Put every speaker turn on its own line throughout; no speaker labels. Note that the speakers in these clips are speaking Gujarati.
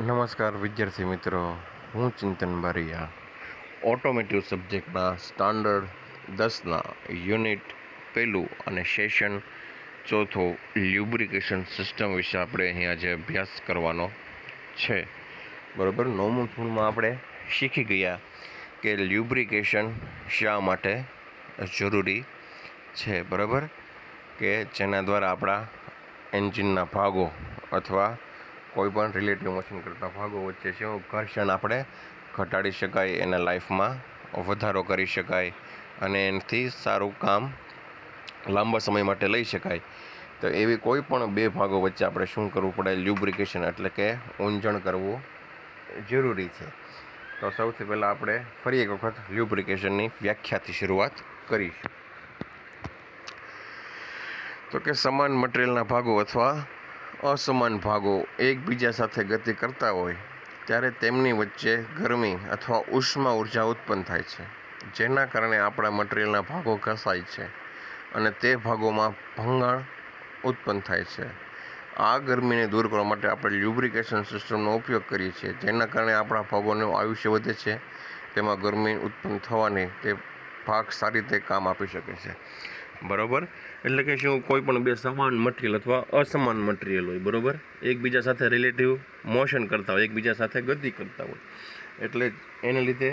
નમસ્કાર વિદ્યાર્થી મિત્રો, હું ચિંતન બારિયા ઓટોમેટિવ સબ્જેક્ટના સ્ટાન્ડર્ડ 10ના યુનિટ પહેલું અને સેશન ચોથો લ્યુબ્રિકેશન સિસ્ટમ વિશે આપણે અહીં આજે અભ્યાસ કરવાનો છે. બરાબર, 9મું ધોરણમાં આપણે શીખી ગયા કે લ્યુબ્રિકેશન શા માટે જરૂરી છે. બરાબર, કે જેના દ્વારા આપણા એન્જિનના ભાગો અથવા કોઈ પણ રિલેટિવ મોશન કરતા ભાગો વચ્ચે શું ઘર્ષણ આપણે ઘટાડી શકાય, એના લાઈફમાં વધારો કરી શકાય અને એનાથી સારું કામ લાંબા સમય માટે લઈ શકાય. તો એવી કોઈ પણ બે ભાગો વચ્ચે આપણે શું કરવું પડે? લ્યુબ્રિકેશન એટલે કે ઊંજણ કરવું જરૂરી છે. તો સૌથી પહેલાં આપણે ફરી એક વખત લ્યુબ્રિકેશનની વ્યાખ્યાથી શરૂઆત કરીશું. તો કે સમાન મટીરિયલના ભાગો અથવા અસમાન ભાગો એકબીજા સાથે ગતિ કરતા હોય ત્યારે તેમની વચ્ચે ગરમી અથવા ઉષ્મા ઉર્જા ઉત્પન્ન થાય છે, જેના કારણે આપણા મટીરિયલના ભાગો ઘસાય છે અને તે ભાગોમાં ભંગાણ ઉત્પન્ન થાય છે. આ ગરમીને દૂર કરવા માટે આપણે લ્યુબ્રિકેશન સિસ્ટમનો ઉપયોગ કરીએ છીએ, જેના કારણે આપણા ભાગોનું આયુષ્ય વધે છે. તેમાં ગરમી ઉત્પન્ન થવાની તે ભાગ સારી રીતે કામ આપી શકે છે. બરાબર, એટલે કે શું કોઈ પણ બે સમાન મટીરિયલ અથવા અસમાન મટીરિયલ હોય, બરાબર, એકબીજા સાથે રિલેટિવ મોશન કરતા હોય, એકબીજા સાથે ગતિ કરતા હોય, એટલે એને લીધે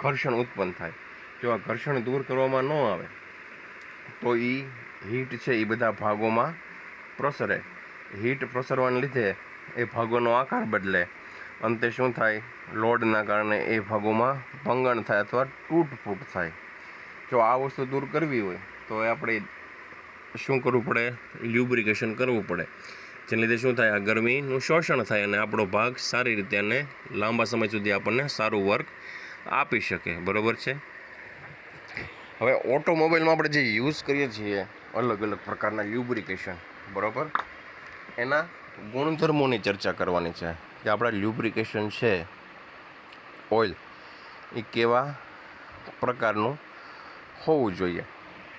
ઘર્ષણ ઉત્પન્ન થાય. જો આ ઘર્ષણ દૂર કરવામાં ન આવે તો એ હીટ છે એ બધા ભાગોમાં પ્રસરે. હીટ પ્રસરવાને લીધે એ ભાગોનો આકાર બદલે, અંતે શું થાય? લોડના કારણે એ ભાગોમાં ભંગાણ થાય અથવા તૂટફૂટ થાય. જો આ વસ્તુ દૂર કરવી હોય તો આપણે શું કરવું પડે? લ્યુબ્રિકેશન કરવું પડે. જેને લીધે શું થાય? આ ગરમીનું શોષણ થાય અને આપણો ભાગ સારી રીતે અને લાંબા સમય સુધી આપણને સારું વર્ક આપી શકે. બરાબર છે. હવે ઓટોમોબાઈલમાં આપણે જે યુઝ કરીએ છીએ અલગ અલગ પ્રકારના લ્યુબ્રિકેશન, બરાબર, એના ગુણધર્મોની ચર્ચા કરવાની છે કે આપણા લ્યુબ્રિકેશન છે ઓઇલ એ કેવા પ્રકારનું હોવું જોઈએ.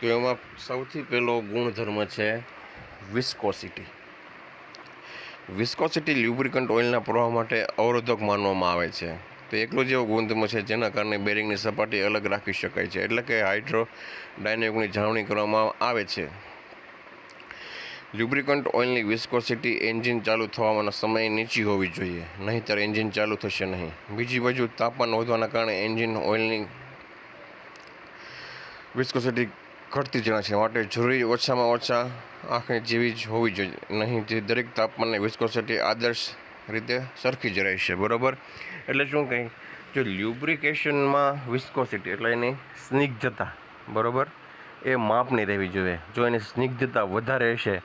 તો એમાં સૌથી પહેલો ગુણધર્મ છે વિસ્કોસિટી. વિસ્કોસિટી લ્યુબ્રિકન્ટ ઓઇલના પ્રવાહ માટે અવરોધક માનવામાં આવે છે. તો એકલો જ એવો ગુણધર્મ છે જેના કારણે બેરિંગની સપાટી અલગ રાખી શકાય છે, એટલે કે હાઇડ્રોડાયનેમિકની જાળવણી કરવામાં આવે છે. લ્યુબ્રિકન્ટ ઓઇલની વિસ્કોસિટી એન્જિન ચાલુ થવાના સમયે નીચી હોવી જોઈએ, નહીંતર એન્જિન ચાલુ થશે નહીં. બીજી બાજુ તાપમાન વધવાના કારણે એન્જિન ઓઇલની વિસ્કોસિટી ઘટતી જણાય છે, માટે જરૂરી ઓછામાં ઓછા આંખની જેવી જ હોવી જોઈએ, નહીં તે દરેક તાપમાને વિસ્કોસિટી આદર્શ રીતે સરખી જ રહેશે. બરાબર, એટલે શું કહે? જો લ્યુબ્રિકેશનમાં વિસ્કોસિટી એટલે એની સ્નિગ્ધતા, બરાબર, એ માપની રહેવી જોઈએ. જો એની સ્નિગ્ધતા વધારે હશે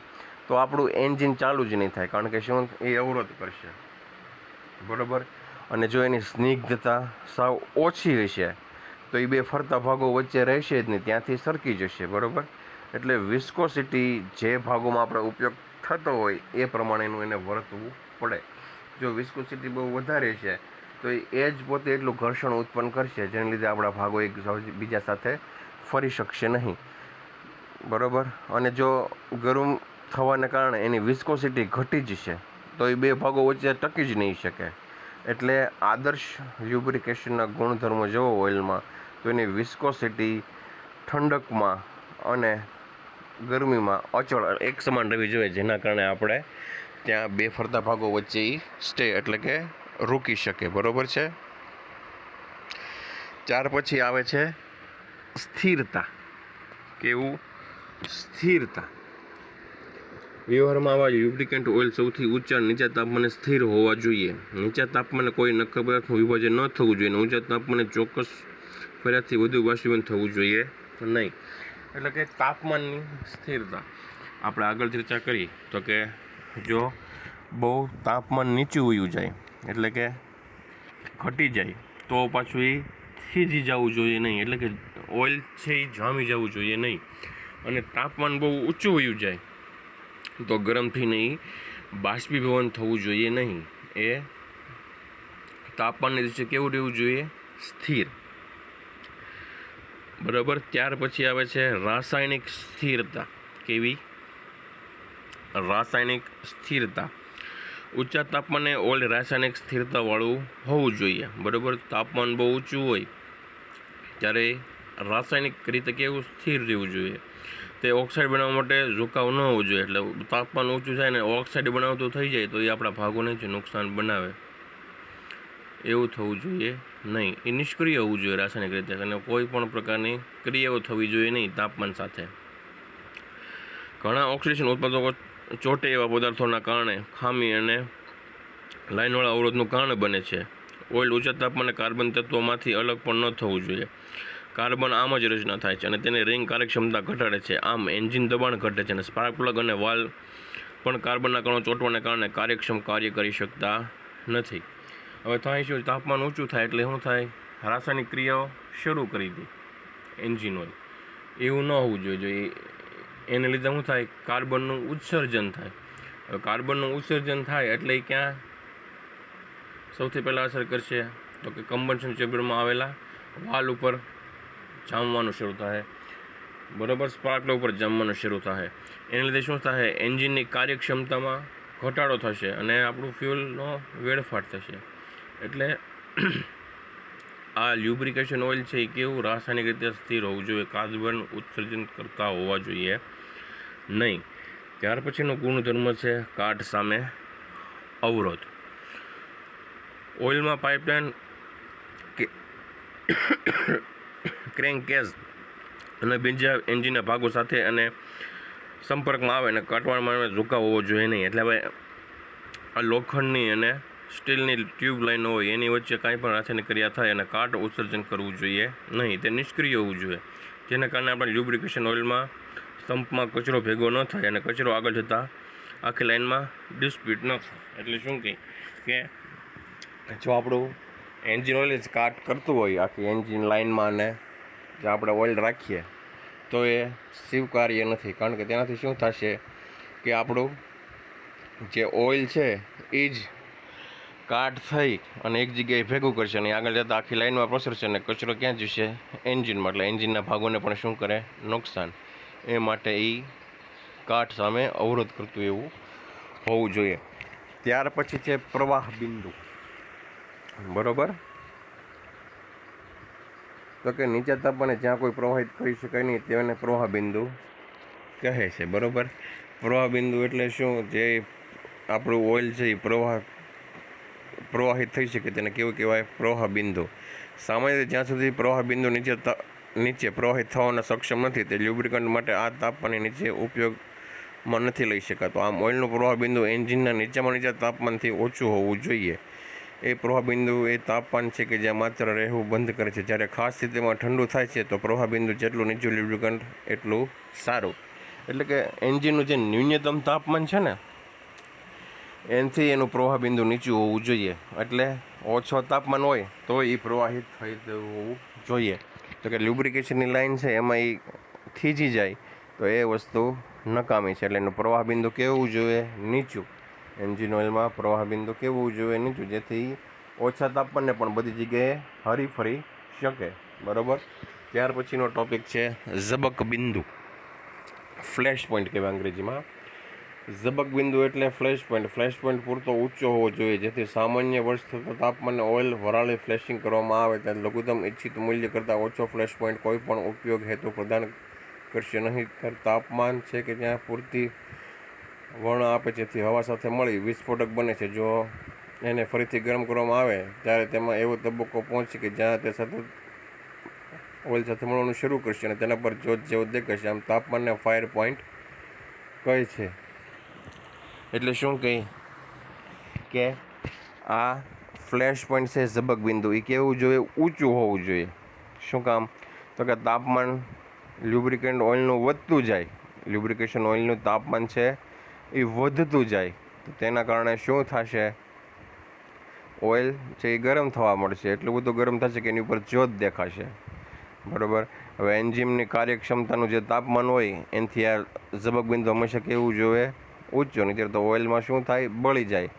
તો આપણું એન્જિન ચાલુ જ નહીં થાય, કારણ કે શું? એ અવરોધ કરશે. બરાબર, અને જો એની સ્નિગ્ધતા સાવ ઓછી હશે તો એ બે ફરતા ભાગો વચ્ચે રહેશે જ નહીં, ત્યાંથી સરકી જશે. બરાબર, એટલે વિસ્કોસિટી જે ભાગોમાં આપણે ઉપયોગ થતો હોય એ પ્રમાણેનું એને વર્તવું પડે. જો વિસ્કોસિટી બહુ વધારે છે તો એ જ પોતે એટલું ઘર્ષણ ઉત્પન્ન કરશે, જેને લીધે આપણા ભાગો એક બીજા સાથે ફરી શકશે નહીં. બરાબર, અને જો ગરમ થવાને કારણે એની વિસ્કોસિટી ઘટી જશે તો એ બે ભાગો વચ્ચે ટકી જ નહીં શકે. એટલે આદર્શ લ્યુબ્રિકેશનના ગુણધર્મો જોવો ઓઇલમાં તો એની વિસ્કોસિટી ઠંડકમાં અને ગરમીમાં અચળ એક સમાન રહેવી જોઈએ, જેના કારણે આપણે ત્યાં બે ફરતા ભાગો વચ્ચે સ્ટે એટલે કે રોકી શકે. બરાબર છે. ત્યાર પછી આવે છે સ્થિરતા. કેવું? સ્થિરતા. વ્યવહારમાં આવા લ્યુબ્રિકન્ટ ઓઇલ સૌથી ઊંચા નીચા તાપમાને સ્થિર હોવા જોઈએ. નીચા તાપમાને કોઈ નક્કર પદાર્થનું વિભાજન ન થવું જોઈએ અને ઊંચા તાપમાને ચોક્કસ ફરિયાદથી વધુ બાષ્પીભવન થવું જોઈએ નહીં. એટલે કે તાપમાનની સ્થિરતા આપણે આગળ ચર્ચા કરી તો કે જો બહુ તાપમાન નીચું વયું જાય એટલે કે ઘટી જાય તો પાછું એ થીજી જવું જોઈએ નહીં, એટલે કે ઓઇલ છે એ જામી જવું જોઈએ નહીં. અને તાપમાન બહુ ઊંચું વયું જાય તો ગરમથી નહીં બાષ્પીભવન થવું જોઈએ નહીં. એ તાપમાનની નીચે કેવું રહેવું જોઈએ? સ્થિર. બરાબર, ત્યાર પછી આવે છે રાસાયણિક સ્થિરતા. કેવી? રાસાયણિક સ્થિરતા. ઊંચા તાપમાને ઓઇલ રાસાયણિક સ્થિરતાવાળું હોવું જોઈએ. બરાબર, તાપમાન બહુ ઊંચું હોય ત્યારે રાસાયણિક રીતે કેવું સ્થિર રહેવું જોઈએ. તે ઓક્સાઇડ બનાવવા માટે ઝુકાવ ન હોવું જોઈએ. એટલે તાપમાન ઊંચું થાય ને ઓક્સાઇડ બનાવતું થઈ જાય તો એ આપણા ભાગોને જ નુકસાન બનાવે. એવું થવું જોઈએ નહીં. એ નિષ્ક્રિય હોવું જોઈએ રાસાયણિક રીતે, અને કોઈ પણ પ્રકારની ક્રિયાઓ થવી જોઈએ નહીં તાપમાન સાથે. ઘણા ઓક્સિડેશન ઉત્પાદકો ચોટે એવા પદાર્થોના કારણે ખામી અને લાઇનવાળા અવરોધનું કારણ બને છે. ઓઇલ ઊંચા તાપમાને કાર્બન તત્વોમાંથી અલગ પણ ન થવું જોઈએ. કાર્બન આમ જ રચના થાય છે અને તેની રિંગ કાર્યક્ષમતા ઘટાડે છે. આમ એન્જિન દબાણ ઘટે છે અને સ્પાર્ક પ્લગ અને વાલ્વ પણ કાર્બનના કણો ચોંટવાને કારણે કાર્યક્ષમ કાર્ય કરી શકતા નથી. હવે થાય શું, તાપમાન ઊંચું થાય એટલે શું થાય, રાસાયણિક ક્રિયાઓ શરૂ કરી દે એન્જિન ઓઇલ. એવું ન હોવું જોઈએ. એને લીધે શું થાય, કાર્બનનું ઉત્સર્જન થાય. હવે કાર્બનનું ઉત્સર્જન થાય એટલે એ ક્યાં સૌથી પહેલાં અસર કરશે તો કે કમ્બશન ચેમ્બરમાં આવેલા વાલ ઉપર જામવાનું શરૂ થાય. બરાબર, સ્પાર્ક પ્લગ ઉપર જામવાનું શરૂ થાય. એને લીધે શું થાય, એન્જિનની કાર્યક્ષમતામાં ઘટાડો થશે અને આપણું ફ્યુલનો વેડફાટ થશે. એટલે આ લ્યુબ્રિકેશન ઓઇલ છે એ કેવું રાસાયણિક રીતે સ્થિર હોવું જોઈએ, કાર્બન ઉત્સર્જન કરતા હોવા જોઈએ નહીં. ત્યાર પછીનો ગુણધર્મ છે કાટ સામે અવરોધ. ઓઇલમાં પાઇપલાઇન ક્રેન્ક કેસ અને બીજા એન્જિનના ભાગો સાથે અને સંપર્કમાં આવે અને કાટવામાં ઝુકાવ હોવો જોઈએ નહીં. એટલે હવે આ લોખંડની અને સ્ટીલની ટ્યુબ લાઈન હોય એની વચ્ચે કાંઈ પણ રાસાયણિક ક્રિયા થાય અને કાટ ઉત્સર્જન કરવું જોઈએ નહીં. તે નિષ્ક્રિય હોવું જોઈએ, જેના કારણે આપણે લ્યુબ્રિકેશન ઓઇલમાં સંપમાં કચરો ભેગો ન થાય અને કચરો આગળ જતાં આખી લાઈનમાં ડિસ્પ્યુટ ન થાય. એટલે શું કહે કે જો આપણું એન્જિન ઓઇલ જ કાટ કરતું હોય આખી એન્જિન લાઇનમાં અને જો આપણે ઓઇલ રાખીએ તો એ સ્વીકાર્ય નથી. કારણ કે તેનાથી શું થશે કે આપણું જે ઓઇલ છે એ જ કાટ થઈ અને એક જગ્યાએ ભેગું કરશે અને આગળ જતાં આખી લાઇનમાં પ્રસરશે અને કચરો ક્યાં જશે, એન્જિનમાં. એટલે એન્જિનના ભાગોને પણ શું કરે, નુકસાન. એ માટે એ કાટ સામે અવરોધ કરતું એવું હોવું જોઈએ. ત્યાર પછી છે પ્રવાહ બિંદુ. બરાબર, તો કે નીચા તાપમાને જ્યાં કોઈ પ્રવાહિત કરી શકાય નહીં તેને પ્રવાહ બિંદુ કહે છે. બરાબર, પ્રવાહ બિંદુ એટલે શું, જે આપણું ઓઇલ છે એ પ્રવાહિત થઈ શકે તેને કેવું કહેવાય, પ્રવાહ બિંદુ. સામાન્ય રીતે જ્યાં સુધી પ્રવાહ બિંદુ નીચે પ્રવાહિત થવાના સક્ષમ નથી તે લ્યુબ્રિકન્ટ માટે આ તાપમાનની નીચે ઉપયોગમાં નથી લઈ શકાતો. આમ ઓઇલનું પ્રવાહ બિંદુ એન્જિનના નીચા તાપમાનથી ઓછું હોવું જોઈએ. એ પ્રવાહ બિંદુ એ તાપમાન છે કે જ્યાં માત્ર રહેવું બંધ કરે છે. જ્યારે ખાસ સ્થિતિમાં ઠંડુ થાય છે તો પ્રવાહ બિંદુ જેટલું નીચું લ્યુબ્રિકન્ટ એટલું સારું. એટલે કે એન્જિનનું જે ન્યૂનતમ તાપમાન છે ને એનાથી એનું પ્રવાહ બિંદુ નીચું હોવું જોઈએ. એટલે ઓછો તાપમાન હોય તો એ પ્રવાહિત થઈ હોવું જોઈએ. તો કે લ્યુબ્રિકેશનની લાઈન છે એમાં એ થીજી જાય તો એ વસ્તુ નકામી છે. એટલે એનું પ્રવાહ બિંદુ કેવું જોઈએ, નીચું. એન્જિન ઓઇલમાં પ્રવાહ બિંદુ કેવું જોઈએ, નીચું, જેથી ઓછા તાપમાનને પણ બધી જગ્યાએ હરીફરી શકે. બરાબર, ત્યાર પછીનો ટોપિક છે ઝબક બિંદુ, ફ્લેશ પોઈન્ટ કહેવાય અંગ્રેજીમાં. ઝબક બિંદુ એટલે ફ્લેશ પોઈન્ટ. ફ્લેશ પોઈન્ટ પૂરતો ઊંચો હોવો જોઈએ જેથી સામાન્ય વર્ષ થતા તાપમાને ઓઇલ વરાળી ફ્લેશિંગ કરવામાં આવે ત્યારે લઘુત્તમ ઇચ્છિત મૂલ્ય કરતાં ઓછો ફ્લેશ પોઈન્ટ કોઈ પણ ઉપયોગ હેતુ પ્રદાન કરશે નહીં. તાપમાન છે કે જ્યાં પૂરતી વર્ણ આપે જેથી હવા સાથે મળી વિસ્ફોટક બને છે. જો એને ફરીથી ગરમ કરવામાં આવે ત્યારે તેમાં એવો તબક્કો પહોંચે કે જ્યાં તે સતત ઓઇલ સાથે મળવાનું શરૂ કરશે અને તેના પર જોત જેવું દેખાશે. આમ તાપમાનને ફાયર પોઈન્ટ કહે છે. એટલે શું કહે કે આ ફ્લેશ પોઈન્ટ છે ઝબક બિંદુ એ કેવું જોઈએ, ઊંચું હોવું જોઈએ. શું કામ, તો કે તાપમાન લ્યુબ્રિકેન્ટ ઓઇલનું વધતું જાય, લ્યુબ્રિકેશન ઓઇલનું તાપમાન છે એ વધતું જાય તો તેના કારણે શું થશે, ઓઇલ છે એ ગરમ થવા મળશે. એટલું બધું ગરમ થશે કે એની ઉપર જોત દેખાશે. બરાબર, હવે એન્જિનની કાર્યક્ષમતાનું જે તાપમાન હોય એનાથી આ ઝબક બિંદુ હંમેશા કેવું જોઈએ, ઊંચું. નહીં તો ઓઇલમાં શું થાય, બળી જાય.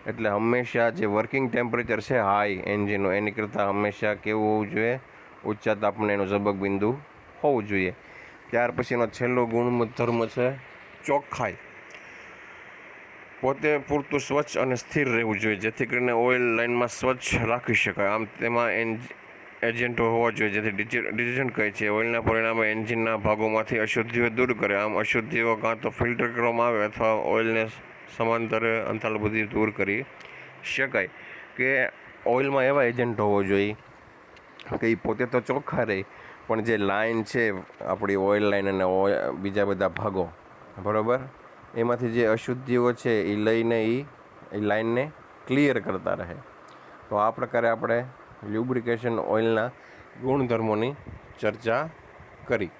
એટલે હંમેશા જે વર્કિંગ ટેમ્પરેચર છે હાઈ એન્જિનનું એની કરતાં હંમેશા કેવું હોવું જોઈએ, ઊંચા તાપમાને એનું ઝબક બિંદુ હોવું જોઈએ. ત્યાર પછીનો છેલ્લો ગુણધર્મ છે ચોખ્ખાઈ. પોતે પૂરતું સ્વચ્છ અને સ્થિર રહેવું જોઈએ, જેથી કરીને ઓઇલ લાઇનમાં સ્વચ્છ રાખી શકાય. આમ તેમાં એજન્ટો હોવા જોઈએ જેથી ડિટર્જન્ટ કહે છે ઓઇલના પરિણામે એન્જિનના ભાગોમાંથી અશુદ્ધિઓ દૂર કરે. આમ અશુદ્ધિઓ કાં તો ફિલ્ટર કરવામાં આવે અથવા ઓઇલને સમાંતરે અંતરાલ બધી દૂર કરી શકાય. કે ઓઇલમાં એવા એજન્ટ હોવો જોઈએ કે એ પોતે તો ચોખ્ખા રહે, પણ જે લાઇન છે આપણી ઓઇલ લાઇન અને બીજા બધા ભાગો બરાબર, એમાંથી જે અશુદ્ધિઓ છે એ લઈને એ લાઇનને ક્લિયર કરતા રહે. તો આ પ્રકારે આપણે લ્યુબ્રિકેશન ઓઇલના ગુણધર્મોની ચર્ચા કરી.